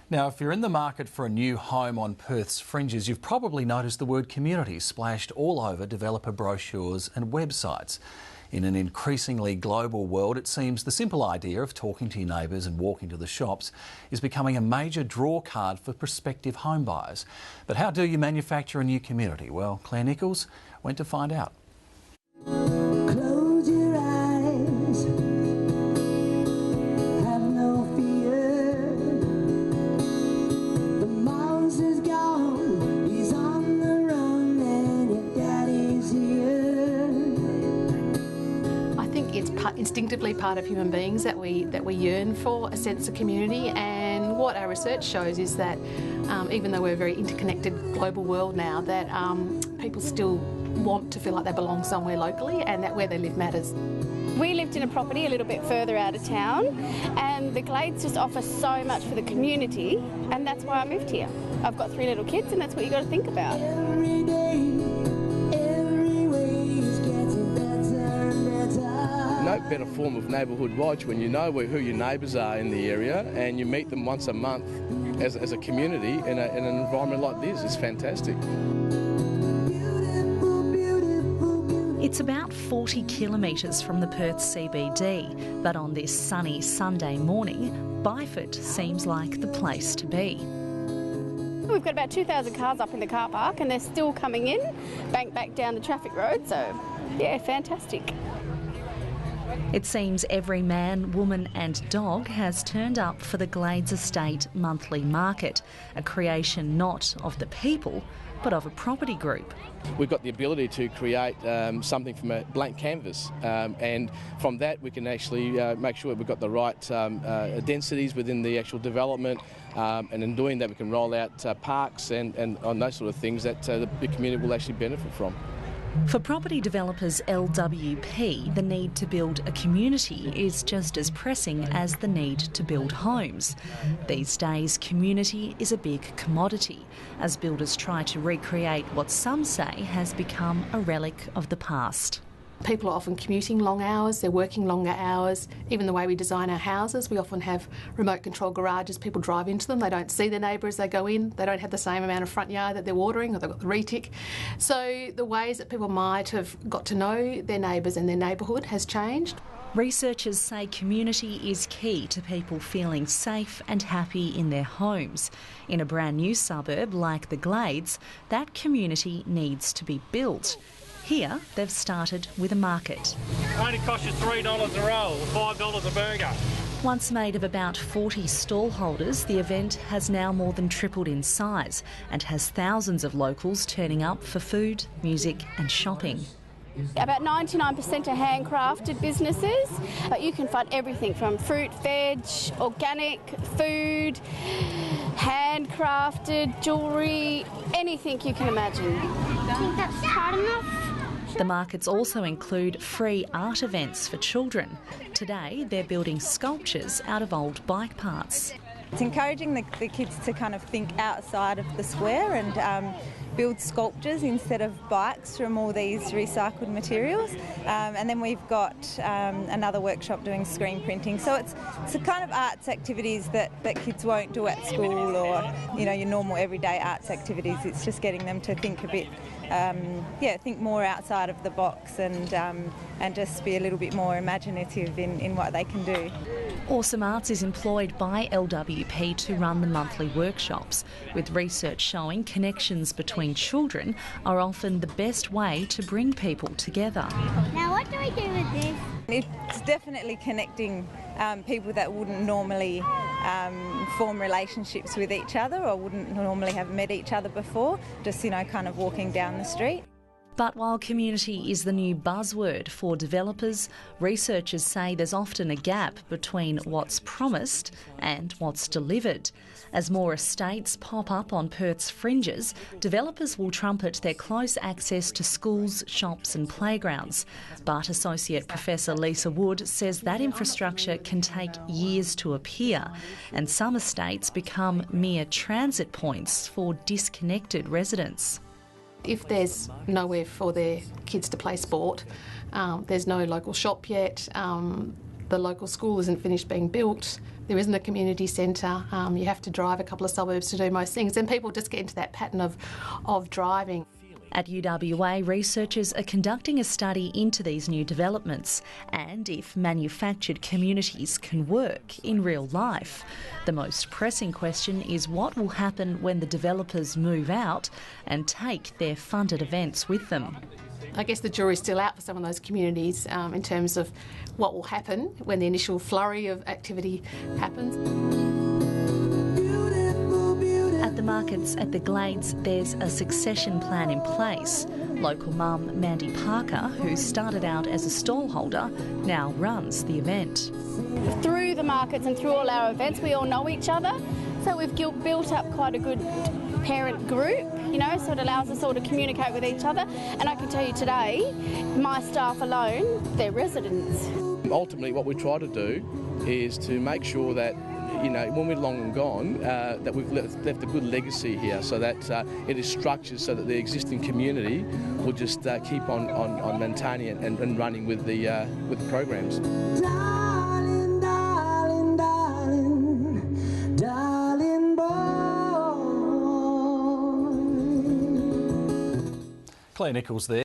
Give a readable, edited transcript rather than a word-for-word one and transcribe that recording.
Now, if you're in the market for a new home on Perth's fringes, you've probably noticed the word community splashed all over developer brochures and websites. In an increasingly global world, it seems the simple idea of talking to your neighbours and walking to the shops is becoming a major draw card for prospective home buyers. But how do you manufacture a new community? Well, Claire Nichols went to find out. Close your eyes, have no fear. The mouse is gone, he's on the run, and your daddy's here. I think it's instinctively part of human beings that we yearn for a sense of community, and what our research shows is that even though we're a very interconnected global world now, that people still want to feel like they belong somewhere locally and that where they live matters. We lived in a property a little bit further out of town, and the Glades just offer so much for the community, and that's why I moved here. I've got 3 little kids, and that's what you've got to think about. Every day, every way is getting better and better. No better form of neighbourhood watch when you know who your neighbours are in the area and you meet them once a month as a community in an environment like this. It's fantastic. It's about 40 kilometres from the Perth CBD, but on this sunny Sunday morning, Byford seems like the place to be. We've got about 2,000 cars up in the car park, and they're still coming in, back down the traffic road, so yeah, fantastic. It seems every man, woman and dog has turned up for the Glades Estate monthly market, a creation not of the people, but of a property group. We've got the ability to create something from a blank canvas, and from that we can actually make sure we've got the right densities within the actual development, and in doing that we can roll out parks and on those sort of things that the community will actually benefit from. For property developers LWP, the need to build a community is just as pressing as the need to build homes. These days, community is a big commodity, as builders try to recreate what some say has become a relic of the past. People are often commuting long hours, they're working longer hours. Even the way we design our houses, we often have remote control garages, people drive into them, they don't see their neighbour as they go in, they don't have the same amount of front yard that they're watering, or they've got the retic. So the ways that people might have got to know their neighbours and their neighbourhood has changed. Researchers say community is key to people feeling safe and happy in their homes. In a brand new suburb like the Glades, that community needs to be built. Here, they've started with a market. It only costs you $3 a roll, or $5 a burger. Once made of about 40 stallholders, the event has now more than tripled in size and has thousands of locals turning up for food, music and shopping. About 99% are handcrafted businesses, but you can find everything from fruit, veg, organic, food, handcrafted, jewellery, anything you can imagine. I think that's hard enough. The markets also include free art events for children. Today, they're building sculptures out of old bike parts. It's encouraging the kids to kind of think outside of the square and build sculptures instead of bikes from all these recycled materials. And then we've got another workshop doing screen printing. So it's the kind of arts activities that kids won't do at school, or your normal everyday arts activities. It's just getting them to think a bit, think more outside of the box and just be a little bit more imaginative in what they can do. Awesome Arts is employed by LWP to run the monthly workshops, with research showing connections between children are often the best way to bring people together. Now what do we do with this? It's definitely connecting people that wouldn't normally form relationships with each other or wouldn't normally have met each other before, just, kind of walking down the street. But while community is the new buzzword for developers, researchers say there's often a gap between what's promised and what's delivered. As more estates pop up on Perth's fringes, developers will trumpet their close access to schools, shops and playgrounds. But Associate Professor Lisa Wood says that infrastructure can take years to appear, and some estates become mere transit points for disconnected residents. If there's nowhere for their kids to play sport, there's no local shop yet, the local school isn't finished being built, There isn't a community centre. You have to drive a couple of suburbs to do most things, and people just get into that pattern of driving. At UWA, researchers are conducting a study into these new developments and if manufactured communities can work in real life. The most pressing question is what will happen when the developers move out and take their funded events with them. I guess the jury's still out for some of those communities in terms of what will happen when the initial flurry of activity happens. At the markets at the Glades, there's a succession plan in place. Local mum Mandy Parker, who started out as a stall holder, now runs the event. Through the markets and through all our events, we all know each other, so we've built up quite a good parent group, so it allows us all to communicate with each other. And I can tell you today, my staff alone, they're residents. Ultimately, what we try to do is to make sure that when we're long and gone, that we've left a good legacy here, so that it is structured so that the existing community will just keep on maintaining and running with the programs. Darling, darling, darling, darling boy. Claire Nichols there.